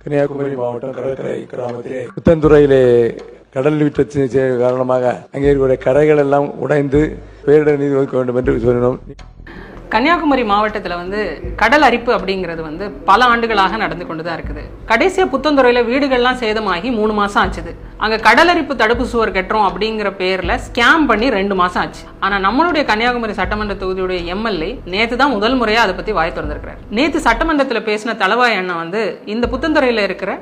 கன்னியாகுமரி மாவட்டம் கடற்கரை கிராமத்திலே புத்தந்துறையிலே கடல் வீட்டு காரணமாக அங்கே இருக்கிற கரைகள் எல்லாம் உடைந்து பேரிடர் நீதி ஒதுக்க வேண்டும் என்று சொன்னோம். கன்னியாகுமரி மாவட்டத்தில் கடல் அரிப்பு அப்படிங்கிறது பல ஆண்டுகளாக நடந்து கொண்டு தான் இருக்குது. கடைசியாக புத்தந்துறையில் வீடுகள்லாம் சேதமாகி 3 மாதம் ஆச்சுது. அங்கே கடல் அரிப்பு தடுப்பு சுவர் கட்டுறோம் அப்படிங்கிற பேரில் ஸ்கேம் பண்ணி 2 மாதம் ஆச்சு. ஆனால் நம்மளுடைய கன்னியாகுமரி சட்டமன்ற தொகுதியுடைய எம்எல்ஏ நேற்று தான் முதல் முறையாக அதை பற்றி வாய் திறந்திருக்கிறார். நேற்று சட்டமன்றத்தில் பேசின தளவாய் அண்ணன் இந்த புத்தந்துறையில் இருக்கிற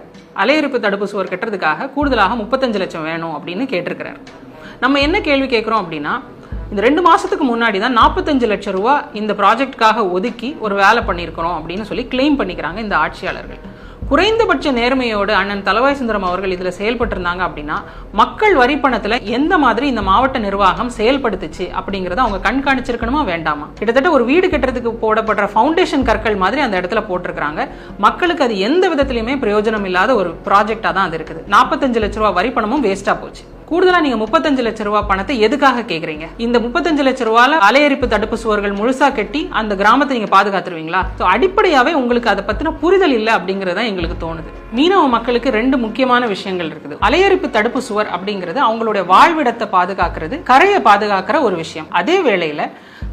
அலையரிப்பு தடுப்பு சுவர் கட்டுறதுக்காக கூடுதலாக 35 லட்சம் வேணும் அப்படின்னு கேட்டிருக்கிறார். நம்ம என்ன கேள்வி கேட்குறோம் அப்படின்னா, இந்த 2 மாசத்துக்கு முன்னாடி தான் 45 லட்சம் ரூபா இந்த ப்ராஜெக்டுக்காக ஒதுக்கி ஒரு வேலை பண்ணியிருக்கிறோம் அப்படின்னு சொல்லி கிளைம் பண்ணிக்கிறாங்க இந்த ஆட்சியாளர்கள். குறைந்தபட்ச நேர்மையோடு அண்ணன் தளவாய் சுந்தரம் அவர்கள் இதில் செயல்பட்டிருந்தாங்க அப்படின்னா மக்கள் வரி பணத்தில் எந்த மாதிரி இந்த மாவட்ட நிர்வாகம் செயல்படுத்துச்சு அப்படிங்கிறத அவங்க கண்காணிச்சிருக்கணுமா வேண்டாமா? கிட்டத்தட்ட ஒரு வீடு கட்டுறதுக்கு போடப்படுற ஃபவுண்டேஷன் கற்கள் மாதிரி அந்த இடத்துல போட்டிருக்கிறாங்க. மக்களுக்கு அது எந்த விதத்திலையுமே பிரயோஜனம் இல்லாத ஒரு ப்ராஜெக்டா தான் அது இருக்குது. 45 லட்ச ரூபா வரி பணமும் வேஸ்டா போச்சு. கூடுதலா நீங்க 35 லட்சம் ரூபாய் பணத்தை எதுக்காக கேக்குறீங்க? இந்த 35 லட்சம் ரூபாயில அலையரிப்பு தடுப்பு சுவர்கள் முழுசா கட்டி அந்த கிராமத்தை நீங்க பாதுகாத்துருவீங்களா? அடிப்படையாவே உங்களுக்கு அதை பத்தின புரிதல் இல்லை அப்படிங்கறத எங்களுக்கு தோணுது. மீனவ மக்களுக்கு 2 முக்கியமான விஷயங்கள் இருக்குது. அலையரிப்பு தடுப்பு சுவர் அப்படிங்கிறது அவங்களுடைய வாழ்விடத்தை பாதுகாக்கிறது, கரையை பாதுகாக்கிற ஒரு விஷயம். அதே வேளையில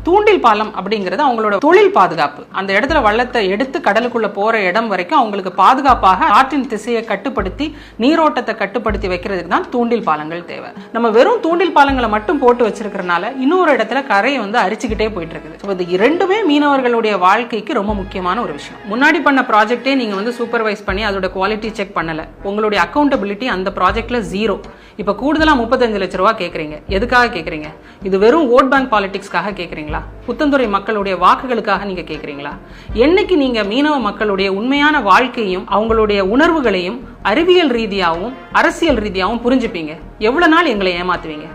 தூண்டில் பாலம் அப்படிங்கிறது அவங்களோட தொழில் பாதுகாப்பு. அந்த இடத்துல வள்ளத்தை எடுத்து கடலுக்குள்ள போற இடம் வரைக்கும் அவங்களுக்கு பாதுகாப்பாக ஆற்றின் திசையை கட்டுப்படுத்தி நீரோட்டத்தை கட்டுப்படுத்தி வைக்கிறதுக்கு தான் தூண்டில் பாலங்கள் தேவை. நம்ம வெறும் தூண்டில் பாலங்களை மட்டும் போட்டு வச்சிருக்கிறதுனால இன்னொரு இடத்துல கரையை அரிச்சுக்கிட்டே போயிட்டு இருக்குது. இது 2மே மீனவர்களுடைய வாழ்க்கைக்கு ரொம்ப முக்கியமான ஒரு விஷயம். முன்னாடி பண்ண ப்ராஜெக்டே நீங்க சூப்பர்வைஸ் பண்ணி அதோட குவாலிட்டி செக் பண்ணல. உங்களுடைய அக்கௌண்டபிலிட்டி அந்த ப்ராஜெக்ட்ல 0. இப்ப கூடுதலா 35 லட்சம் ரூபாய் கேக்குறீங்க. எதுக்காக கேக்குறீங்க? இது வெறும் ஓட் பேங்க் பாலிடிக்ஸ்க்காக கேக்குறீங்க? புத்தந்துறை மக்களுடைய வாக்குகளுக்காக நீங்க கேக்குறீங்களா? என்னைக்கு நீங்க மீனவ மக்களுடைய உண்மையான வாழ்க்கையும் அவங்களுடைய உணர்வுகளையும் அறிவியல் ரீதியாகவும் அரசியல் ரீதியாகவும் புரிஞ்சுப்பீங்க? எவ்வளவு நாள் எங்களை ஏமாத்துவீங்க?